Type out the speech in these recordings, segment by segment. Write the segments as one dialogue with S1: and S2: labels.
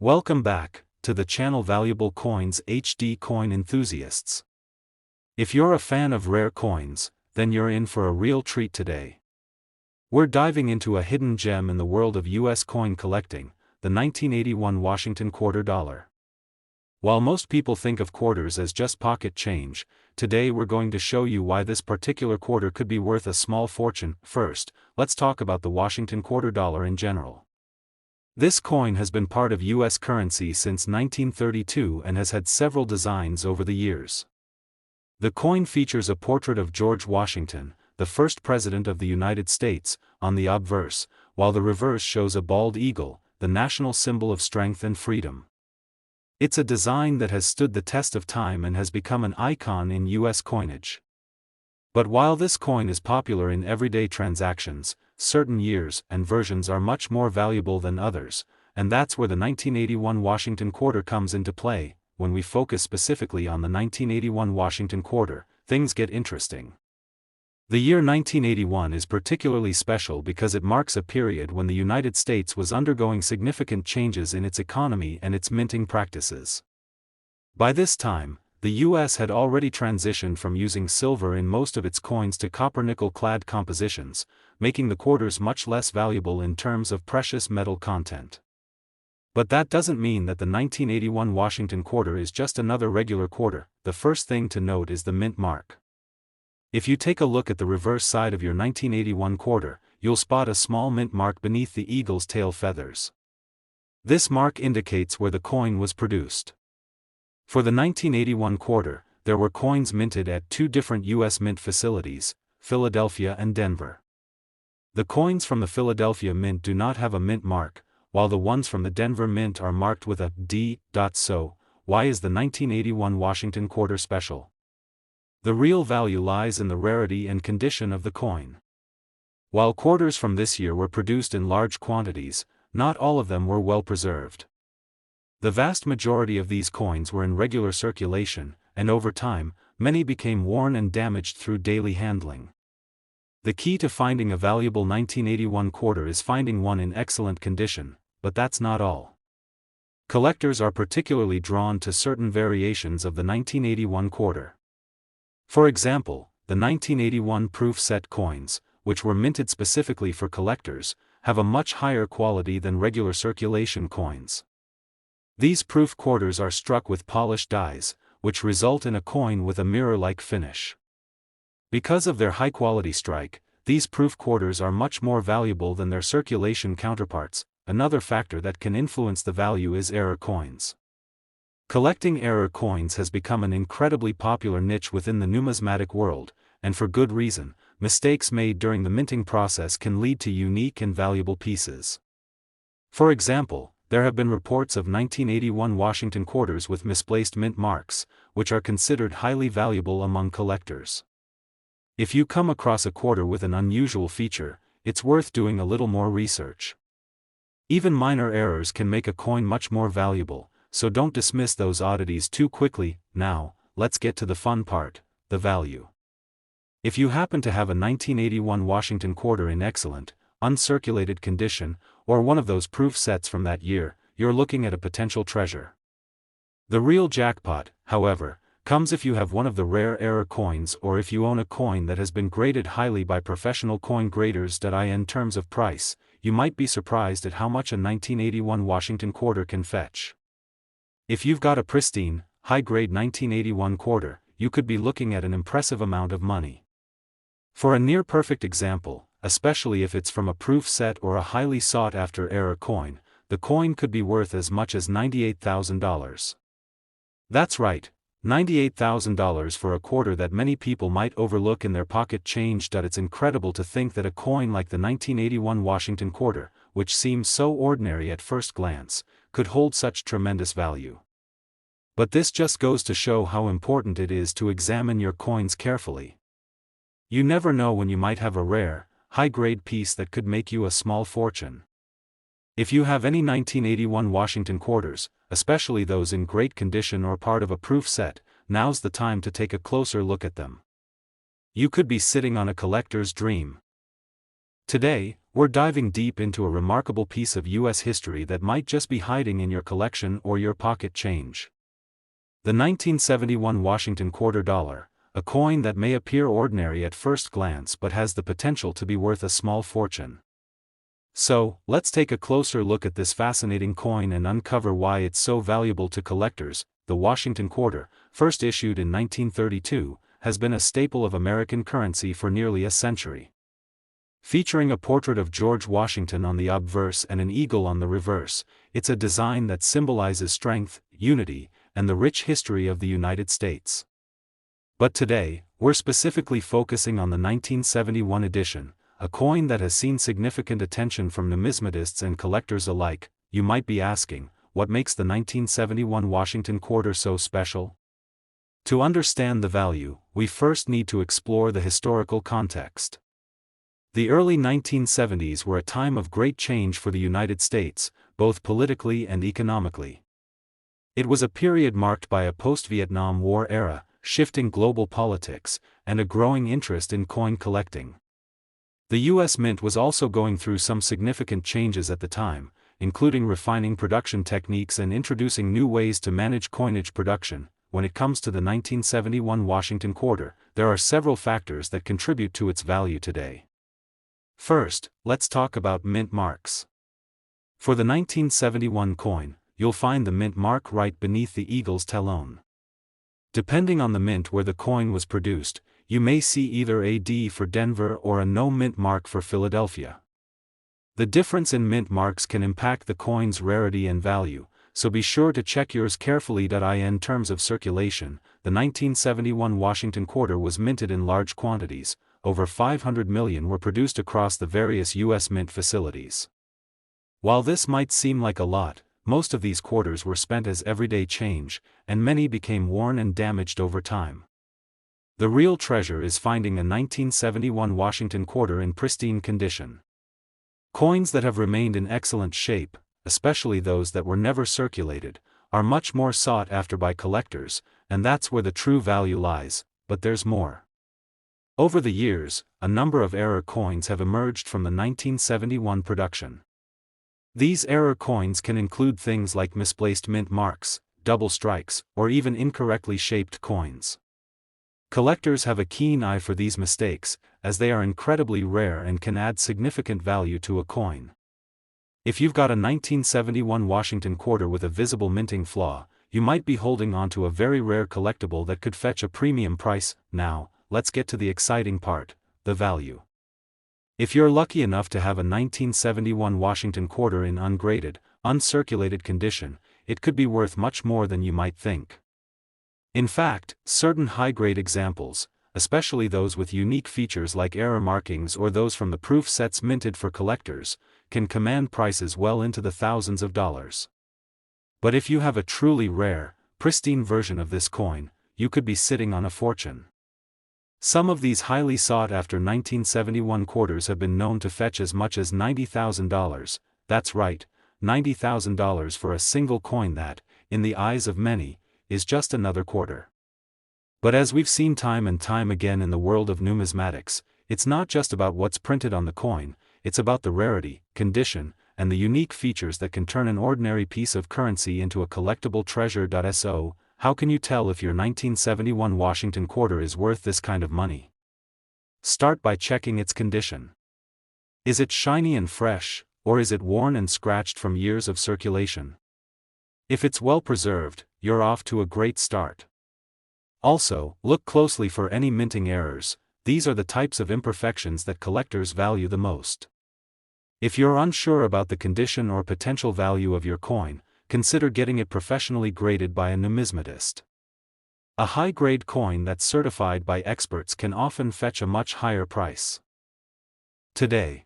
S1: Welcome back to the channel Valuable Coins HD Coin Enthusiasts. If you're a fan of rare coins, then you're in for a real treat today. We're diving into a hidden gem in the world of US coin collecting, the 1981 Washington quarter dollar. While most people think of quarters as just pocket change, today we're going to show you why this particular quarter could be worth a small fortune. First, let's talk about the Washington quarter dollar in general. This coin has been part of U.S. currency since 1932 and has had several designs over the years. The coin features a portrait of George Washington, the first president of the United States, on the obverse, while the reverse shows a bald eagle, the national symbol of strength and freedom. It's a design that has stood the test of time and has become an icon in U.S. coinage. But while this coin is popular in everyday transactions, certain years and versions are much more valuable than others, and that's where the 1981 Washington quarter comes into play. When we focus specifically on the 1981 Washington quarter, things get interesting. The year 1981 is particularly special because it marks a period when the United States was undergoing significant changes in its economy and its minting practices. By this time, the U.S. had already transitioned from using silver in most of its coins to copper-nickel-clad compositions, making the quarters much less valuable in terms of precious metal content. But that doesn't mean that the 1981 Washington quarter is just another regular quarter. The first thing to note is the mint mark. If you take a look at the reverse side of your 1981 quarter, you'll spot a small mint mark beneath the eagle's tail feathers. This mark indicates where the coin was produced. For the 1981 quarter, there were coins minted at two different U.S. mint facilities, Philadelphia and Denver. The coins from the Philadelphia Mint do not have a mint mark, while the ones from the Denver Mint are marked with a D. So, why is the 1981 Washington quarter special? The real value lies in the rarity and condition of the coin. While quarters from this year were produced in large quantities, not all of them were well preserved. The vast majority of these coins were in regular circulation, and over time, many became worn and damaged through daily handling. The key to finding a valuable 1981 quarter is finding one in excellent condition, but that's not all. Collectors are particularly drawn to certain variations of the 1981 quarter. For example, the 1981 proof set coins, which were minted specifically for collectors, have a much higher quality than regular circulation coins. These proof quarters are struck with polished dies, which result in a coin with a mirror-like finish. Because of their high-quality strike, these proof quarters are much more valuable than their circulation counterparts. Another factor that can influence the value is error coins. Collecting error coins has become an incredibly popular niche within the numismatic world, and for good reason. Mistakes made during the minting process can lead to unique and valuable pieces. For example, there have been reports of 1981 Washington quarters with misplaced mint marks, which are considered highly valuable among collectors. If you come across a quarter with an unusual feature, it's worth doing a little more research. Even minor errors can make a coin much more valuable, so don't dismiss those oddities too quickly. Now, let's get to the fun part, the value. If you happen to have a 1981 Washington quarter in excellent, uncirculated condition, or one of those proof sets from that year, you're looking at a potential treasure. The real jackpot, however, comes if you have one of the rare error coins or if you own a coin that has been graded highly by professional coin graders. In terms of price, you might be surprised at how much a 1981 Washington quarter can fetch. If you've got a pristine, high-grade 1981 quarter, you could be looking at an impressive amount of money. For a near-perfect example, especially if it's from a proof set or a highly sought-after error coin, the coin could be worth as much as $98,000. That's right, $98,000 for a quarter that many people might overlook in their pocket change. It's incredible to think that a coin like the 1981 Washington quarter, which seems so ordinary at first glance, could hold such tremendous value. But this just goes to show how important it is to examine your coins carefully. You never know when you might have a rare, high-grade piece that could make you a small fortune. If you have any 1981 Washington quarters, especially those in great condition or part of a proof set, now's the time to take a closer look at them. You could be sitting on a collector's dream. Today, we're diving deep into a remarkable piece of U.S. history that might just be hiding in your collection or your pocket change. The 1971 Washington Quarter Dollar, a coin that may appear ordinary at first glance but has the potential to be worth a small fortune. So, let's take a closer look at this fascinating coin and uncover why it's so valuable to collectors. The Washington Quarter, first issued in 1932, has been a staple of American currency for nearly a century. Featuring a portrait of George Washington on the obverse and an eagle on the reverse, it's a design that symbolizes strength, unity, and the rich history of the United States. But today, we're specifically focusing on the 1971 edition, a coin that has seen significant attention from numismatists and collectors alike. You might be asking, what makes the 1971 Washington Quarter so special? To understand the value, we first need to explore the historical context. The early 1970s were a time of great change for the United States, both politically and economically. It was a period marked by a post-Vietnam War era, shifting global politics, and a growing interest in coin collecting. The U.S. Mint was also going through some significant changes at the time, including refining production techniques and introducing new ways to manage coinage production. When it comes to the 1971 Washington Quarter, there are several factors that contribute to its value today. First, let's talk about mint marks. For the 1971 coin, you'll find the mint mark right beneath the eagle's talon. Depending on the mint where the coin was produced, you may see either a D for Denver or a no mint mark for Philadelphia. The difference in mint marks can impact the coin's rarity and value, so be sure to check yours carefully. In terms of circulation, the 1971 Washington Quarter was minted in large quantities. Over 500 million were produced across the various U.S. mint facilities. While this might seem like a lot, most of these quarters were spent as everyday change, and many became worn and damaged over time. The real treasure is finding a 1971 Washington Quarter in pristine condition. Coins that have remained in excellent shape, especially those that were never circulated, are much more sought after by collectors, and that's where the true value lies. But there's more. Over the years, a number of error coins have emerged from the 1971 production. These error coins can include things like misplaced mint marks, double strikes, or even incorrectly shaped coins. Collectors have a keen eye for these mistakes, as they are incredibly rare and can add significant value to a coin. If you've got a 1971 Washington Quarter with a visible minting flaw, you might be holding on to a very rare collectible that could fetch a premium price. Now, let's get to the exciting part, the value. If you're lucky enough to have a 1971 Washington Quarter in ungraded, uncirculated condition, it could be worth much more than you might think. In fact, certain high-grade examples, especially those with unique features like error markings or those from the proof sets minted for collectors, can command prices well into the thousands of dollars. But if you have a truly rare, pristine version of this coin, you could be sitting on a fortune. Some of these highly sought-after 1971 quarters have been known to fetch as much as $90,000, that's right, $90,000 for a single coin that, in the eyes of many, is just another quarter. But as we've seen time and time again in the world of numismatics, it's not just about what's printed on the coin, it's about the rarity, condition, and the unique features that can turn an ordinary piece of currency into a collectible treasure. So, how can you tell if your 1971 Washington Quarter is worth this kind of money? Start by checking its condition. Is it shiny and fresh, or is it worn and scratched from years of circulation? If it's well preserved, you're off to a great start. Also, look closely for any minting errors. These are the types of imperfections that collectors value the most. If you're unsure about the condition or potential value of your coin, consider getting it professionally graded by a numismatist. A high-grade coin that's certified by experts can often fetch a much higher price. Today,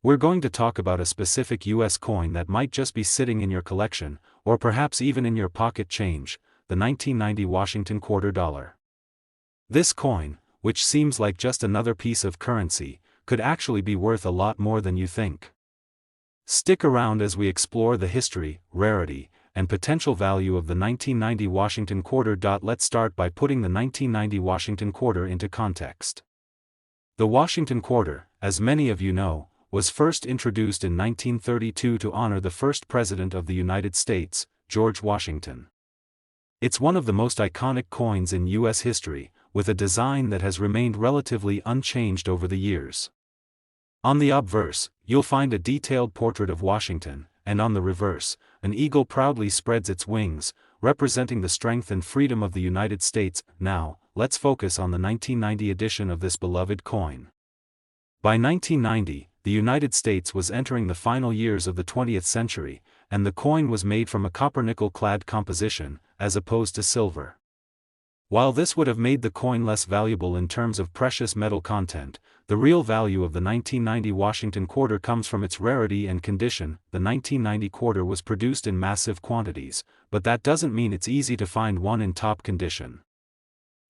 S1: we're going to talk about a specific U.S. coin that might just be sitting in your collection, or perhaps even in your pocket change, the 1990 Washington Quarter Dollar. This coin, which seems like just another piece of currency, could actually be worth a lot more than you think. Stick around as we explore the history, rarity, and potential value of the 1990 Washington Quarter. Let's start by putting the 1990 Washington Quarter into context. The Washington Quarter, as many of you know, was first introduced in 1932 to honor the first President of the United States, George Washington. It's one of the most iconic coins in U.S. history, with a design that has remained relatively unchanged over the years. On the obverse, you'll find a detailed portrait of Washington, and on the reverse, an eagle proudly spreads its wings, representing the strength and freedom of the United States. Now, let's focus on the 1990 edition of this beloved coin. By 1990, the United States was entering the final years of the 20th century, and the coin was made from a copper-nickel-clad composition, as opposed to silver. While this would have made the coin less valuable in terms of precious metal content, the real value of the 1990 Washington quarter comes from its rarity and condition. The 1990 quarter was produced in massive quantities, but that doesn't mean it's easy to find one in top condition.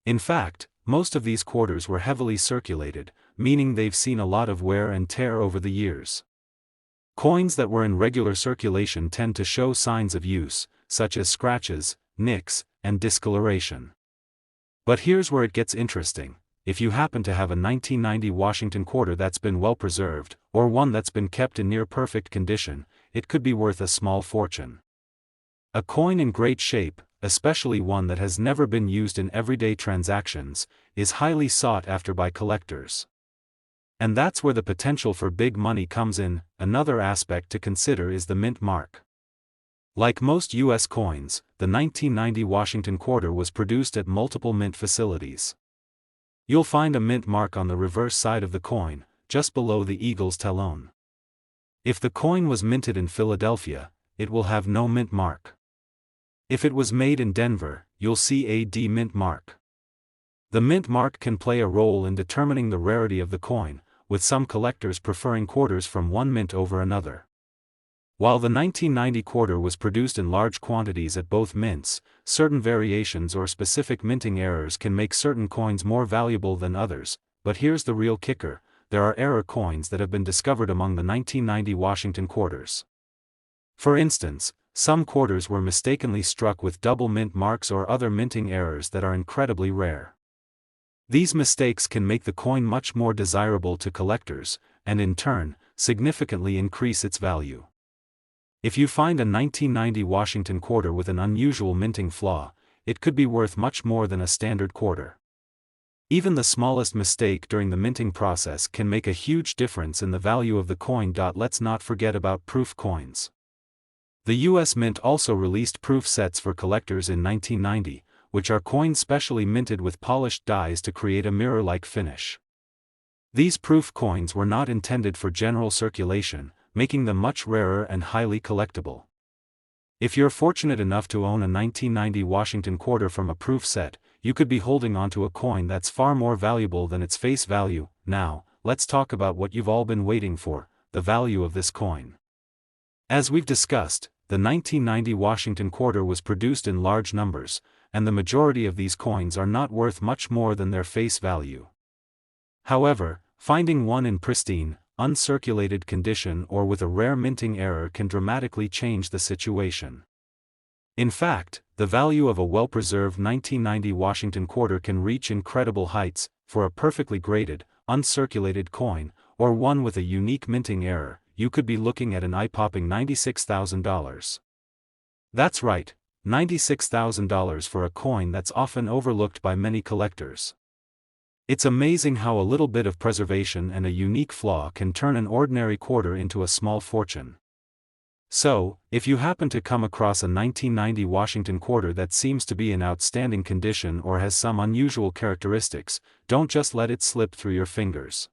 S1: In fact, most of these quarters were heavily circulated, meaning they've seen a lot of wear and tear over the years. Coins that were in regular circulation tend to show signs of use, such as scratches, nicks, and discoloration. But here's where it gets interesting. If you happen to have a 1990 Washington quarter that's been well preserved, or one that's been kept in near perfect condition, it could be worth a small fortune. A coin in great shape, especially one that has never been used in everyday transactions, is highly sought after by collectors. And that's where the potential for big money comes in. Another aspect to consider is the mint mark. Like most U.S. coins, the 1990 Washington quarter was produced at multiple mint facilities. You'll find a mint mark on the reverse side of the coin, just below the eagle's talon. If the coin was minted in Philadelphia, it will have no mint mark. If it was made in Denver, you'll see a D mint mark. The mint mark can play a role in determining the rarity of the coin, with some collectors preferring quarters from one mint over another. While the 1990 quarter was produced in large quantities at both mints, certain variations or specific minting errors can make certain coins more valuable than others. But here's the real kicker: there are error coins that have been discovered among the 1990 Washington quarters. For instance, some quarters were mistakenly struck with double mint marks or other minting errors that are incredibly rare. These mistakes can make the coin much more desirable to collectors, and in turn, significantly increase its value. If you find a 1990 Washington quarter with an unusual minting flaw, it could be worth much more than a standard quarter. Even the smallest mistake during the minting process can make a huge difference in the value of the coin. Let's not forget about proof coins. The U.S. Mint also released proof sets for collectors in 1990, which are coins specially minted with polished dies to create a mirror-like finish. These proof coins were not intended for general circulation, making them much rarer and highly collectible. If you're fortunate enough to own a 1990 Washington quarter from a proof set, you could be holding onto a coin that's far more valuable than its face value. Now, let's talk about what you've all been waiting for: the value of this coin. As we've discussed, the 1990 Washington quarter was produced in large numbers, and the majority of these coins are not worth much more than their face value. However, finding one in pristine, uncirculated condition or with a rare minting error can dramatically change the situation. In fact, the value of a well-preserved 1990 Washington quarter can reach incredible heights. For a perfectly graded, uncirculated coin, or one with a unique minting error, you could be looking at an eye-popping $96,000. That's right, $96,000 for a coin that's often overlooked by many collectors. It's amazing how a little bit of preservation and a unique flaw can turn an ordinary quarter into a small fortune. So, if you happen to come across a 1990 Washington quarter that seems to be in outstanding condition or has some unusual characteristics, don't just let it slip through your fingers.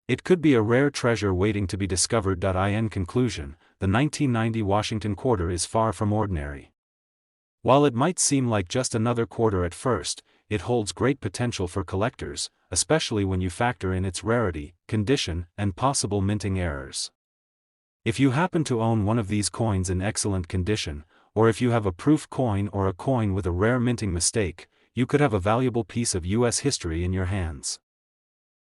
S1: It could be a rare treasure waiting to be discovered. In conclusion, the 1990 Washington quarter is far from ordinary. While it might seem like just another quarter at first, it holds great potential for collectors, especially when you factor in its rarity, condition, and possible minting errors. If you happen to own one of these coins in excellent condition, or if you have a proof coin or a coin with a rare minting mistake, you could have a valuable piece of U.S. history in your hands.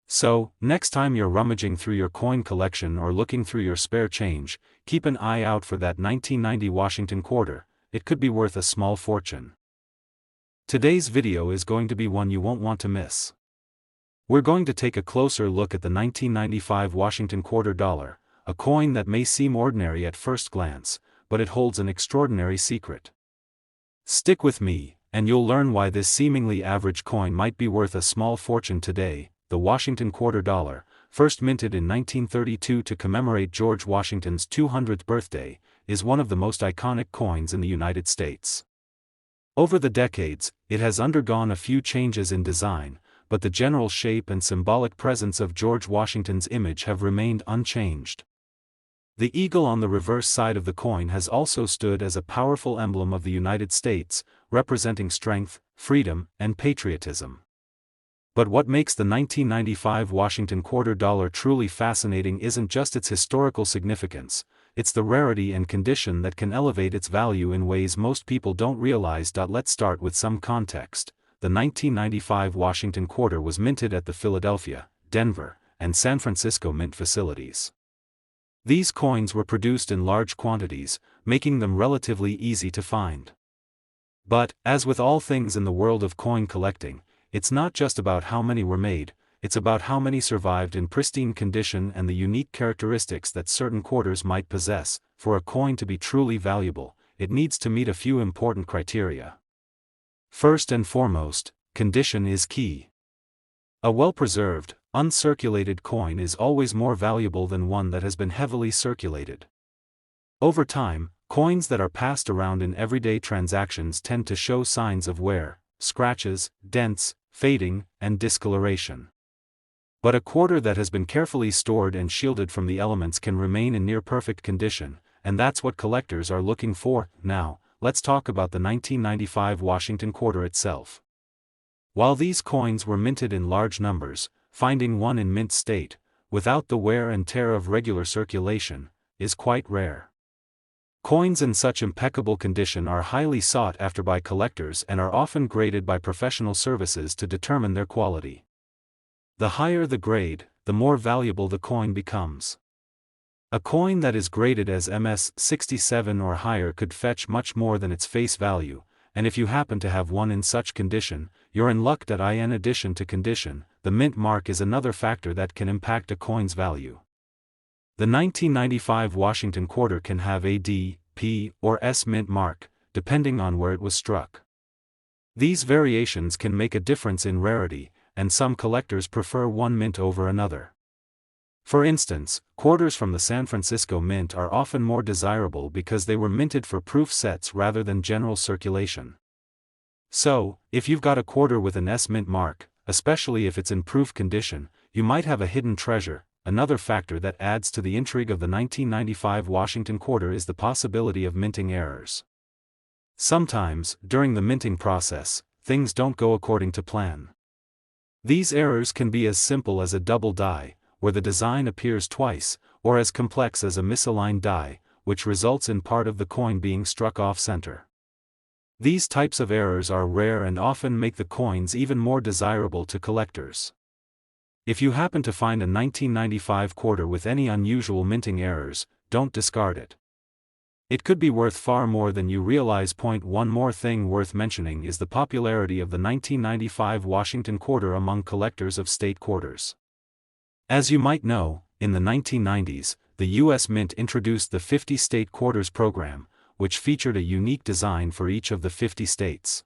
S1: So, next time you're rummaging through your coin collection or looking through your spare change, keep an eye out for that 1990 Washington quarter. It could be worth a small fortune. Today's video is going to be one you won't want to miss. We're going to take a closer look at the 1995 Washington quarter dollar, a coin that may seem ordinary at first glance, but it holds an extraordinary secret. Stick with me, and you'll learn why this seemingly average coin might be worth a small fortune today. The Washington quarter dollar, first minted in 1932 to commemorate George Washington's 200th birthday, is one of the most iconic coins in the United States. Over the decades, it has undergone a few changes in design, but the general shape and symbolic presence of George Washington's image have remained unchanged. The eagle on the reverse side of the coin has also stood as a powerful emblem of the United States, representing strength, freedom, and patriotism. But what makes the 1995 Washington quarter dollar truly fascinating isn't just its historical significance, it's the rarity and condition that can elevate its value in ways most people don't realize. Let's start with some context. The 1995 Washington quarter was minted at the Philadelphia, Denver, and San Francisco mint facilities. These coins were produced in large quantities, making them relatively easy to find. But, as with all things in the world of coin collecting, it's not just about how many were made, it's about how many survived in pristine condition and the unique characteristics that certain quarters might possess. For a coin to be truly valuable, it needs to meet a few important criteria. First and foremost, condition is key. A well-preserved, uncirculated coin is always more valuable than one that has been heavily circulated. Over time, coins that are passed around in everyday transactions tend to show signs of wear, scratches, dents, fading, and discoloration. But a quarter that has been carefully stored and shielded from the elements can remain in near-perfect condition, and that's what collectors are looking for. Now, let's talk about the 1995 Washington quarter itself. While these coins were minted in large numbers, finding one in mint state, without the wear and tear of regular circulation, is quite rare. Coins in such impeccable condition are highly sought after by collectors and are often graded by professional services to determine their quality. The higher the grade, the more valuable the coin becomes. A coin that is graded as MS-67 or higher could fetch much more than its face value, and if you happen to have one in such condition, you're in luck. In addition to condition, the mint mark is another factor that can impact a coin's value. The 1995 Washington quarter can have a D, P, or S mint mark, depending on where it was struck. These variations can make a difference in rarity, and some collectors prefer one mint over another. For instance, quarters from the San Francisco Mint are often more desirable because they were minted for proof sets rather than general circulation. So, if you've got a quarter with an S mint mark, especially if it's in proof condition, you might have a hidden treasure. Another factor that adds to the intrigue of the 1995 Washington quarter is the possibility of minting errors. Sometimes, during the minting process, things don't go according to plan. These errors can be as simple as a double die, where the design appears twice, or as complex as a misaligned die, which results in part of the coin being struck off-center. These types of errors are rare and often make the coins even more desirable to collectors. If you happen to find a 1995 quarter with any unusual minting errors, don't discard it. It could be worth far more than you realize. One more thing worth mentioning is the popularity of the 1995 Washington quarter among collectors of state quarters. As you might know, in the 1990s, the U.S. Mint introduced the 50 state quarters program, which featured a unique design for each of the 50 states.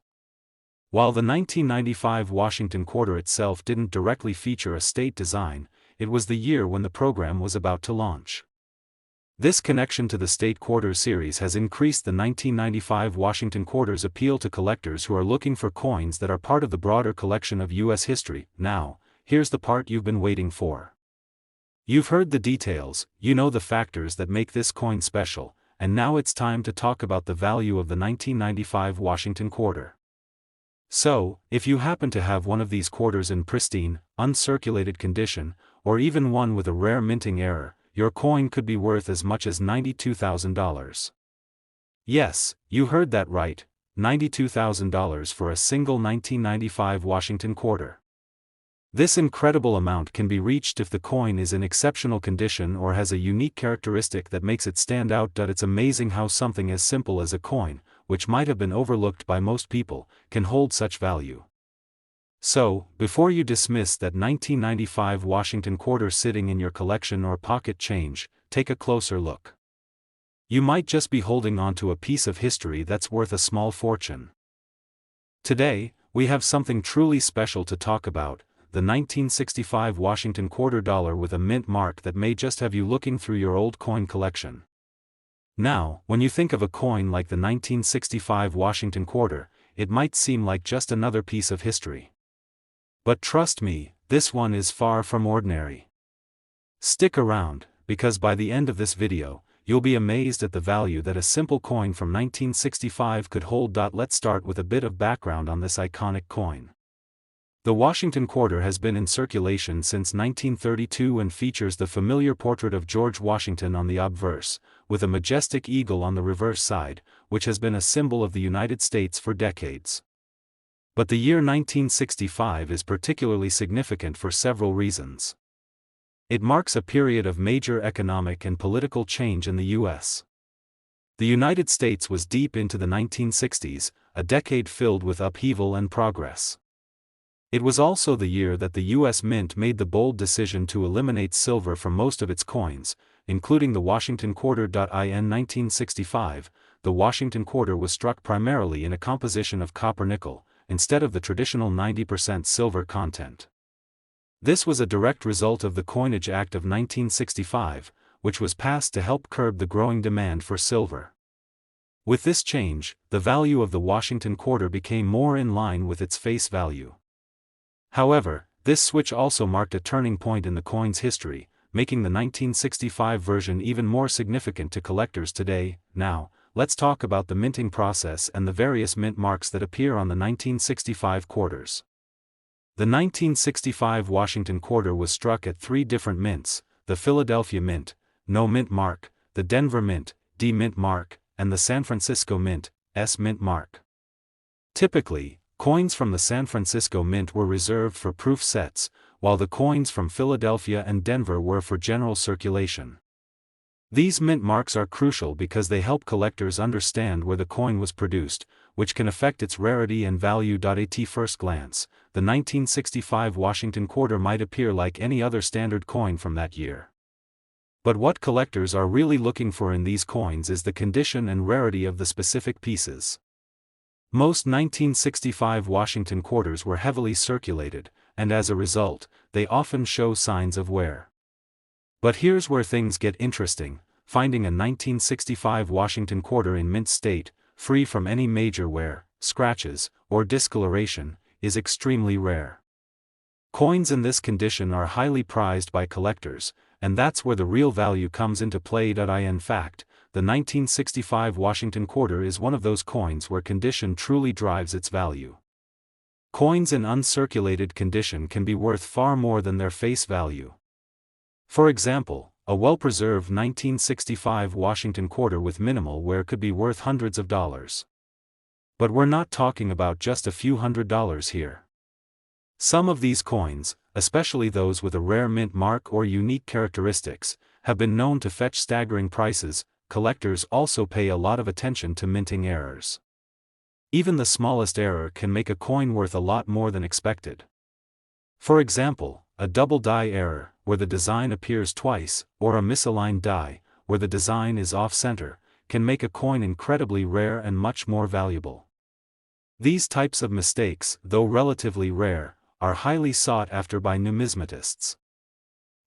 S1: While the 1995 Washington quarter itself didn't directly feature a state design, it was the year when the program was about to launch. This connection to the state quarters series has increased the 1995 Washington quarter's appeal to collectors who are looking for coins that are part of the broader collection of U.S. history. Now, here's the part you've been waiting for. You've heard the details, you know the factors that make this coin special, and now it's time to talk about the value of the 1995 Washington quarter. So, if you happen to have one of these quarters in pristine, uncirculated condition, or even one with a rare minting error, your coin could be worth as much as $92,000. Yes, you heard that right, $92,000 for a single 1995 Washington quarter. This incredible amount can be reached if the coin is in exceptional condition or has a unique characteristic that makes it stand out. It's amazing how something as simple as a coin, which might have been overlooked by most people, can hold such value. So, before you dismiss that 1995 Washington quarter sitting in your collection or pocket change, take a closer look. You might just be holding on to a piece of history that's worth a small fortune. Today, we have something truly special to talk about, the 1965 Washington quarter dollar with a mint mark that may just have you looking through your old coin collection. Now, when you think of a coin like the 1965 Washington quarter, it might seem like just another piece of history. But trust me, this one is far from ordinary. Stick around, because by the end of this video, you'll be amazed at the value that a simple coin from 1965 could hold. Let's start with a bit of background on this iconic coin. The Washington quarter has been in circulation since 1932 and features the familiar portrait of George Washington on the obverse, with a majestic eagle on the reverse side, which has been a symbol of the United States for decades. But the year 1965 is particularly significant for several reasons. It marks a period of major economic and political change in the U.S. The United States was deep into the 1960s, a decade filled with upheaval and progress. It was also the year that the U.S. Mint made the bold decision to eliminate silver from most of its coins, including the Washington quarter. In 1965, the Washington quarter was struck primarily in a composition of copper-nickel, instead of the traditional 90% silver content. This was a direct result of the Coinage Act of 1965, which was passed to help curb the growing demand for silver. With this change, the value of the Washington quarter became more in line with its face value. However, this switch also marked a turning point in the coin's history, making the 1965 version even more significant to collectors today. Now, let's talk about the minting process and the various mint marks that appear on the 1965 quarters. The 1965 Washington quarter was struck at 3 different mints: the Philadelphia Mint, No Mint Mark, the Denver Mint, D Mint Mark, and the San Francisco Mint, S Mint Mark. Typically, coins from the San Francisco Mint were reserved for proof sets, while the coins from Philadelphia and Denver were for general circulation. These mint marks are crucial because they help collectors understand where the coin was produced, which can affect its rarity and value. At first glance, the 1965 Washington quarter might appear like any other standard coin from that year. But what collectors are really looking for in these coins is the condition and rarity of the specific pieces. Most 1965 Washington quarters were heavily circulated, and as a result, they often show signs of wear. But here's where things get interesting: finding a 1965 Washington quarter in mint state, free from any major wear, scratches, or discoloration, is extremely rare. Coins in this condition are highly prized by collectors, and that's where the real value comes into play. In fact, the 1965 Washington quarter is one of those coins where condition truly drives its value. Coins in uncirculated condition can be worth far more than their face value. For example, a well-preserved 1965 Washington quarter with minimal wear could be worth hundreds of dollars. But we're not talking about just a few $100s here. Some of these coins, especially those with a rare mint mark or unique characteristics, have been known to fetch staggering prices. Collectors also pay a lot of attention to minting errors. Even the smallest error can make a coin worth a lot more than expected. For example, a double die error, where the design appears twice, or a misaligned die, where the design is off-center, can make a coin incredibly rare and much more valuable. These types of mistakes, though relatively rare, are highly sought after by numismatists.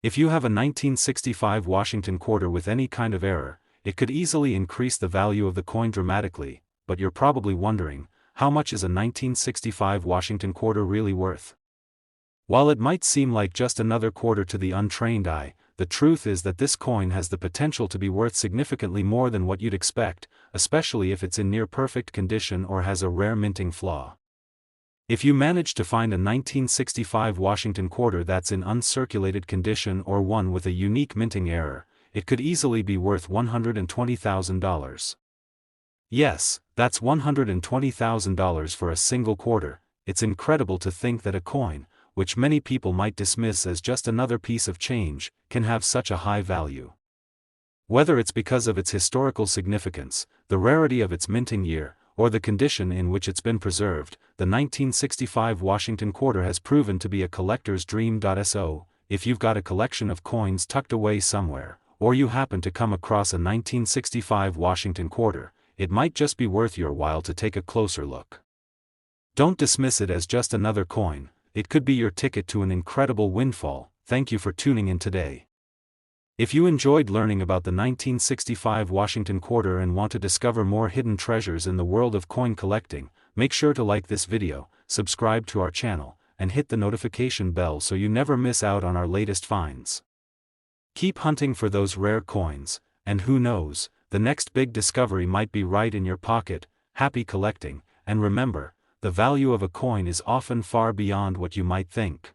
S1: If you have a 1965 Washington quarter with any kind of error, it could easily increase the value of the coin dramatically, but you're probably wondering, how much is a 1965 Washington quarter really worth? While it might seem like just another quarter to the untrained eye, the truth is that this coin has the potential to be worth significantly more than what you'd expect, especially if it's in near-perfect condition or has a rare minting flaw. If you manage to find a 1965 Washington quarter that's in uncirculated condition or one with a unique minting error, it could easily be worth $120,000. Yes, that's $120,000 for a single quarter. It's incredible to think that a coin, which many people might dismiss as just another piece of change, can have such a high value. Whether it's because of its historical significance, the rarity of its minting year, or the condition in which it's been preserved, the 1965 Washington quarter has proven to be a collector's dream. So, if you've got a collection of coins tucked away somewhere, or you happen to come across a 1965 Washington quarter, it might just be worth your while to take a closer look. Don't dismiss it as just another coin, it could be your ticket to an incredible windfall. Thank you for tuning in today. If you enjoyed learning about the 1965 Washington quarter and want to discover more hidden treasures in the world of coin collecting, make sure to like this video, subscribe to our channel, and hit the notification bell so you never miss out on our latest finds. Keep hunting for those rare coins, and who knows, the next big discovery might be right in your pocket. Happy collecting, and remember, the value of a coin is often far beyond what you might think.